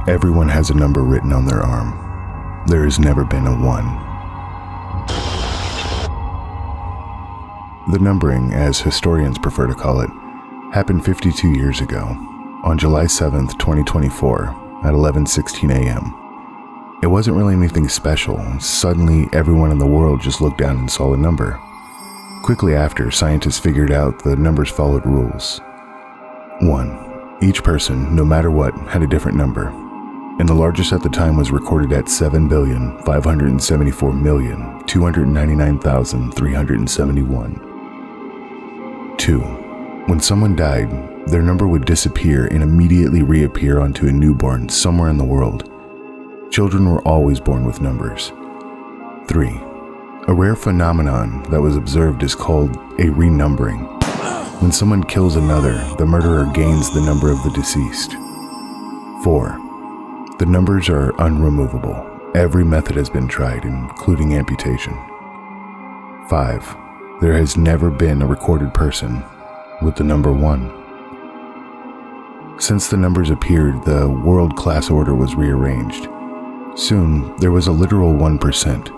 Everyone has a number written on their arm. There has never been a 1. The numbering, as historians prefer to call it, happened 52 years ago, on July 7th, 2024, at 11:16 a.m. It wasn't really anything special. Suddenly, everyone in the world just looked down and saw a number. Quickly after, scientists figured out the numbers followed rules. 1. Each person, no matter what, had a different number, and the largest at the time was recorded at 7,574,299,371. 2. When someone died, their number would disappear and immediately reappear onto a newborn somewhere in the world. Children were always born with numbers. 3. A rare phenomenon that was observed is called a renumbering. When someone kills another, the murderer gains the number of the deceased. 4. The numbers are unremovable. Every method has been tried, including amputation. 5. There has never been a recorded person with the number 1. Since the numbers appeared, the world class order was rearranged. Soon, there was a literal 1%.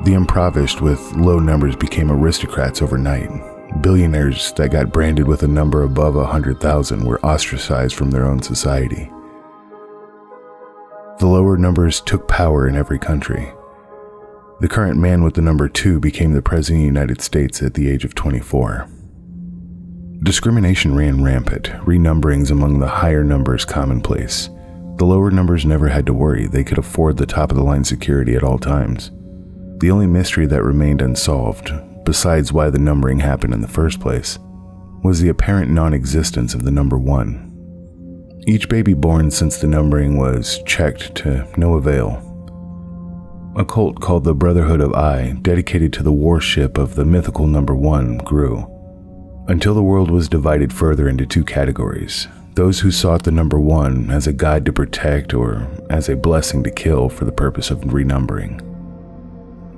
The impoverished with low numbers became aristocrats overnight. Billionaires that got branded with a number above 100,000 were ostracized from their own society. The lower numbers took power in every country. The current man with the number 2 became the President of the United States at the age of 24. Discrimination ran rampant, renumberings among the higher numbers commonplace. The lower numbers never had to worry. They could afford the top-of-the-line security at all times. The only mystery that remained unsolved, besides why the numbering happened in the first place, was the apparent non-existence of the number 1. Each baby born since the numbering was checked to no avail. A cult called the Brotherhood of I, dedicated to the worship of the mythical number 1, grew, until the world was divided further into 2 categories. Those who sought the number 1 as a guide to protect or as a blessing to kill for the purpose of renumbering.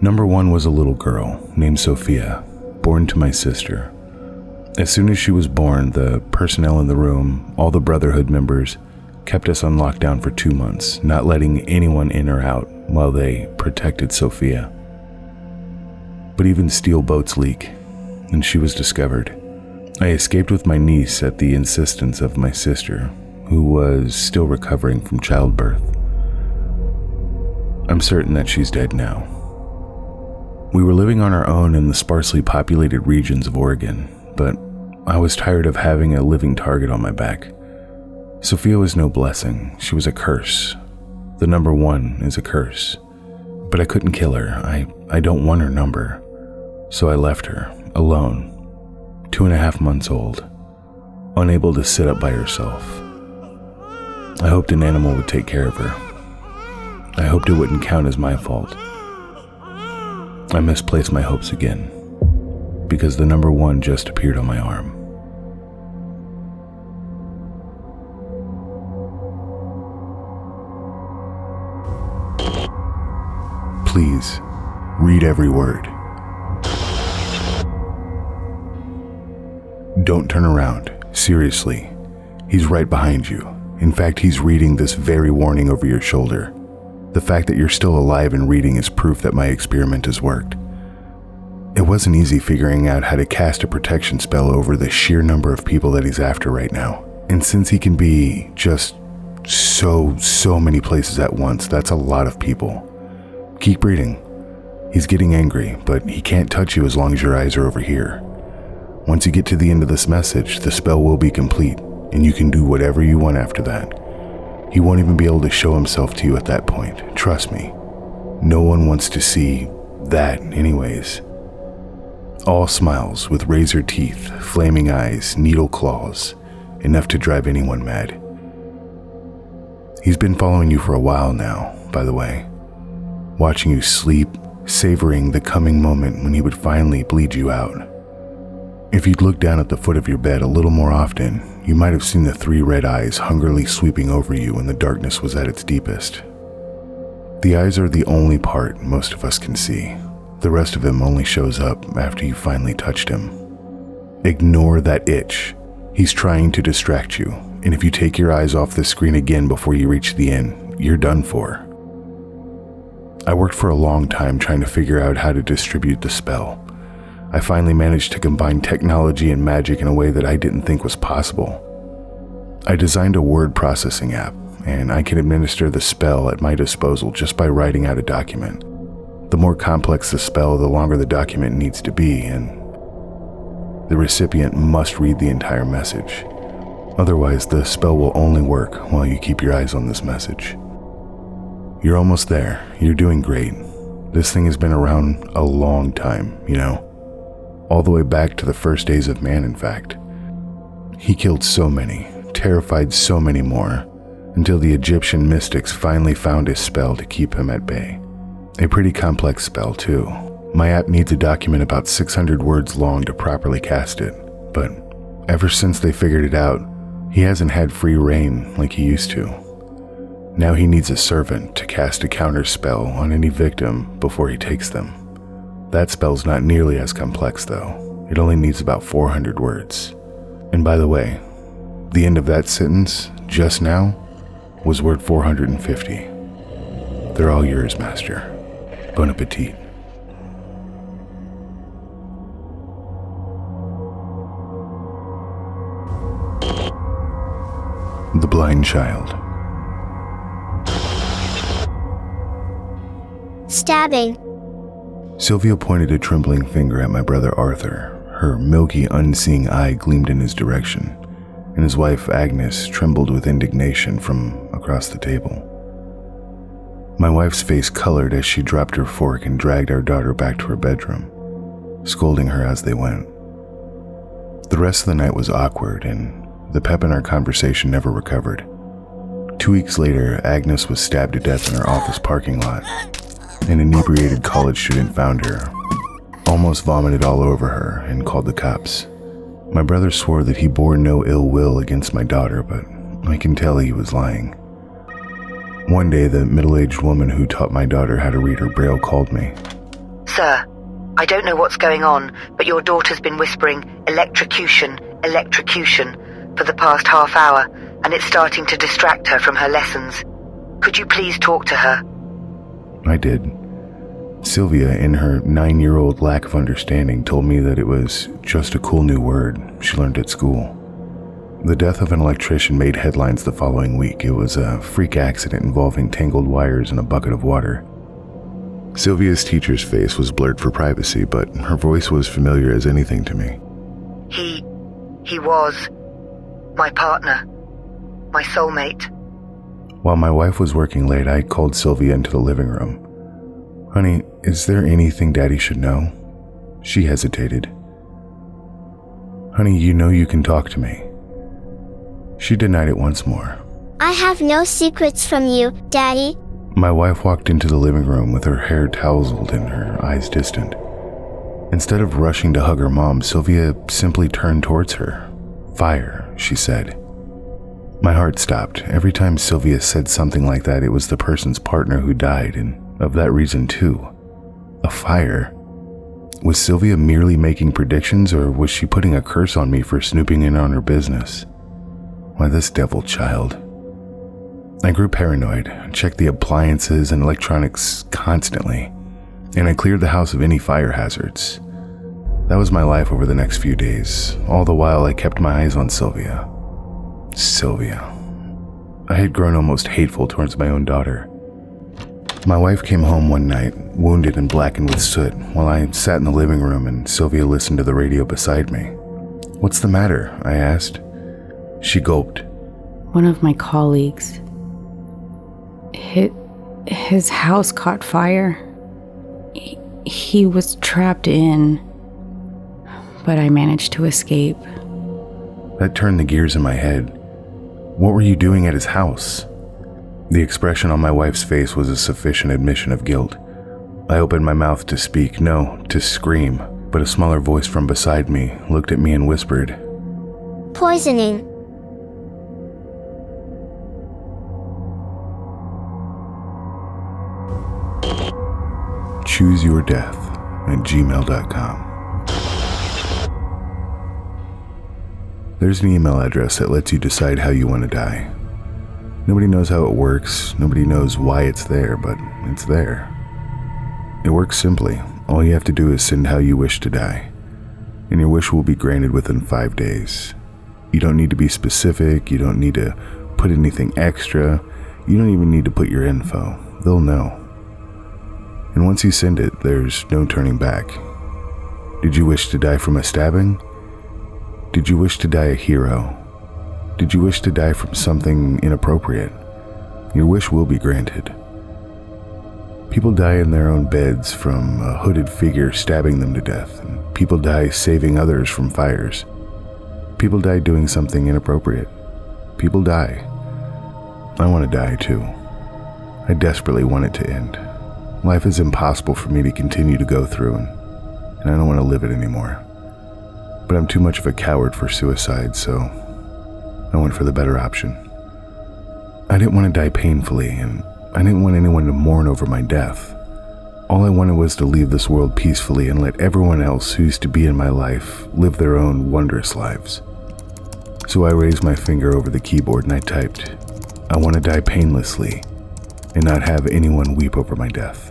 Number 1 was a little girl named Sophia, born to my sister. As soon as she was born, the personnel in the room, all the Brotherhood members, kept us on lockdown for 2 months, not letting anyone in or out while they protected Sophia. But even steel boats leak, and she was discovered. I escaped with my niece at the insistence of my sister, who was still recovering from childbirth. I'm certain that she's dead now. We were living on our own in the sparsely populated regions of Oregon, but I was tired of having a living target on my back. Sophia was no blessing, she was a curse. The number 1 is a curse. But I couldn't kill her, I don't want her number. So I left her, alone, 2.5 months old, unable to sit up by herself. I hoped an animal would take care of her. I hoped it wouldn't count as my fault. I misplaced my hopes again, because the number 1 just appeared on my arm. Please, read every word. Don't turn around, seriously. He's right behind you. In fact, he's reading this very warning over your shoulder. The fact that you're still alive and reading is proof that my experiment has worked. It wasn't easy figuring out how to cast a protection spell over the sheer number of people that he's after right now. And since he can be just so many places at once, that's a lot of people. Keep reading. He's getting angry, but he can't touch you as long as your eyes are over here. Once you get to the end of this message, the spell will be complete, and you can do whatever you want after that. He won't even be able to show himself to you at that point. Trust me. No one wants to see that anyways. All smiles with razor teeth, flaming eyes, needle claws, enough to drive anyone mad. He's been following you for a while now, by the way. Watching you sleep, savoring the coming moment when he would finally bleed you out. If you'd looked down at the foot of your bed a little more often, you might have seen the 3 red eyes hungrily sweeping over you when the darkness was at its deepest. The eyes are the only part most of us can see. The rest of him only shows up after you finally touched him. Ignore that itch. He's trying to distract you, and if you take your eyes off the screen again before you reach the end, you're done for. I worked for a long time trying to figure out how to distribute the spell. I finally managed to combine technology and magic in a way that I didn't think was possible. I designed a word processing app, and I can administer the spell at my disposal just by writing out a document. The more complex the spell, the longer the document needs to be, and the recipient must read the entire message. Otherwise, the spell will only work while you keep your eyes on this message. You're almost there. You're doing great. This thing has been around a long time, you know? All the way back to the first days of man, in fact. He killed so many, terrified so many more, until the Egyptian mystics finally found a spell to keep him at bay. A pretty complex spell, too. My app needs a document about 600 words long to properly cast it, but ever since they figured it out, he hasn't had free reign like he used to. Now he needs a servant to cast a counter spell on any victim before he takes them. That spell's not nearly as complex, though. It only needs about 400 words. And by the way, the end of that sentence, just now, was word 450. They're all yours, Master. Bon appetit. The Blind Child. Stabbing. Sylvia pointed a trembling finger at my brother Arthur. Her milky, unseeing eye gleamed in his direction, and his wife Agnes trembled with indignation from across the table. My wife's face colored as she dropped her fork and dragged our daughter back to her bedroom, scolding her as they went. The rest of the night was awkward, and the pep in our conversation never recovered. 2 weeks later, Agnes was stabbed to death in her office parking lot. An inebriated college student found her, almost vomited all over her, and called the cops. My brother swore that he bore no ill will against my daughter, but I can tell he was lying. One day, the middle-aged woman who taught my daughter how to read her braille called me. Sir, I don't know what's going on, but your daughter's been whispering electrocution, electrocution for the past half hour, and it's starting to distract her from her lessons. Could you please talk to her? I did. Sylvia, in her 9-year-old lack of understanding, told me that it was just a cool new word she learned at school. The death of an electrician made headlines the following week. It was a freak accident involving tangled wires in a bucket of water. Sylvia's teacher's face was blurred for privacy, but her voice was familiar as anything to me. He was my partner, my soulmate. While my wife was working late, I called Sylvia into the living room. Honey, is there anything Daddy should know? She hesitated. Honey, you know you can talk to me. She denied it once more. I have no secrets from you, Daddy. My wife walked into the living room with her hair tousled and her eyes distant. Instead of rushing to hug her mom, Sylvia simply turned towards her. Fire, she said. My heart stopped. Every time Sylvia said something like that, it was the person's partner who died, and of that reason too. A fire. Was Sylvia merely making predictions, or was she putting a curse on me for snooping in on her business? Why, this devil child. I grew paranoid, checked the appliances and electronics constantly, and I cleared the house of any fire hazards. That was my life over the next few days. All the while, I kept my eyes on Sylvia. Sylvia. I had grown almost hateful towards my own daughter. My wife came home one night, wounded and blackened with soot, while I sat in the living room and Sylvia listened to the radio beside me. What's the matter? I asked. She gulped. One of my colleagues. His house caught fire. He was trapped in, but I managed to escape. That turned the gears in my head. What were you doing at his house? The expression on my wife's face was a sufficient admission of guilt. I opened my mouth to speak, no, to scream, but a smaller voice from beside me looked at me and whispered, Poisoning. chooseyourdeath@gmail.com. There's an email address that lets you decide how you want to die. Nobody knows how it works, nobody knows why it's there, but it's there. It works simply. All you have to do is send how you wish to die, and your wish will be granted within 5 days. You don't need to be specific, you don't need to put anything extra, you don't even need to put your info. They'll know. And once you send it, there's no turning back. Did you wish to die from a stabbing? Did you wish to die a hero? Did you wish to die from something inappropriate? Your wish will be granted. People die in their own beds from a hooded figure stabbing them to death, and people die saving others from fires. People die doing something inappropriate. People die. I want to die too. I desperately want it to end. Life is impossible for me to continue to go through, and I don't want to live it anymore. But I'm too much of a coward for suicide, so I went for the better option. I didn't want to die painfully, and I didn't want anyone to mourn over my death. All I wanted was to leave this world peacefully and let everyone else who used to be in my life live their own wondrous lives. So I raised my finger over the keyboard and I typed, "I want to die painlessly and not have anyone weep over my death."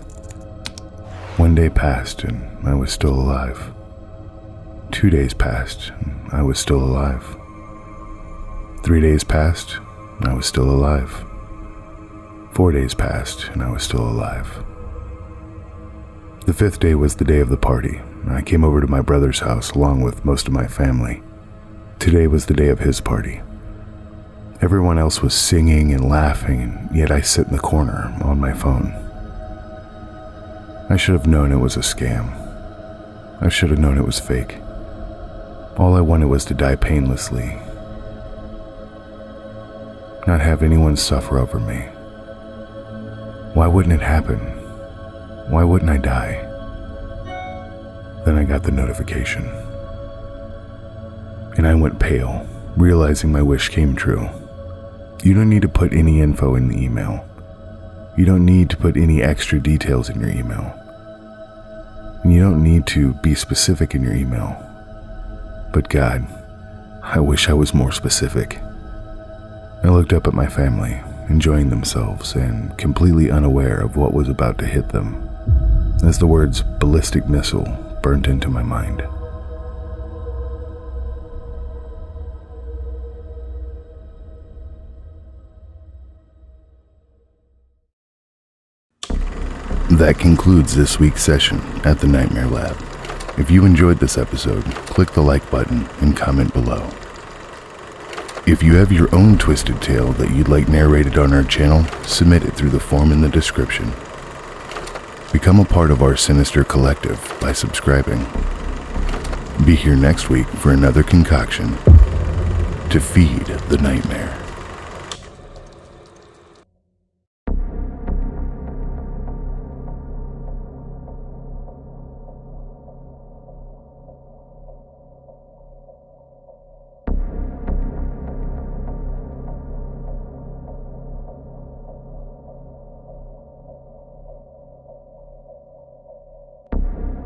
1 day passed and I was still alive. 2 days passed and I was still alive. 3 days passed and I was still alive. 4 days passed and I was still alive. The 5th day was the day of the party. I came over to my brother's house along with most of my family. Today was the day of his party. Everyone else was singing and laughing, and yet I sit in the corner on my phone. I should have known it was a scam. I should have known it was fake. All I wanted was to die painlessly. Not have anyone suffer over me. Why wouldn't it happen? Why wouldn't I die? Then I got the notification. And I went pale, realizing my wish came true. You don't need to put any info in the email. You don't need to put any extra details in your email. And you don't need to be specific in your email. But God, I wish I was more specific. I looked up at my family, enjoying themselves and completely unaware of what was about to hit them, as the words ballistic missile burnt into my mind. That concludes this week's session at the Nightmare Lab. If you enjoyed this episode, click the like button and comment below. If you have your own twisted tale that you'd like narrated on our channel, submit it through the form in the description. Become a part of our sinister collective by subscribing. Be here next week for another concoction to feed the nightmare.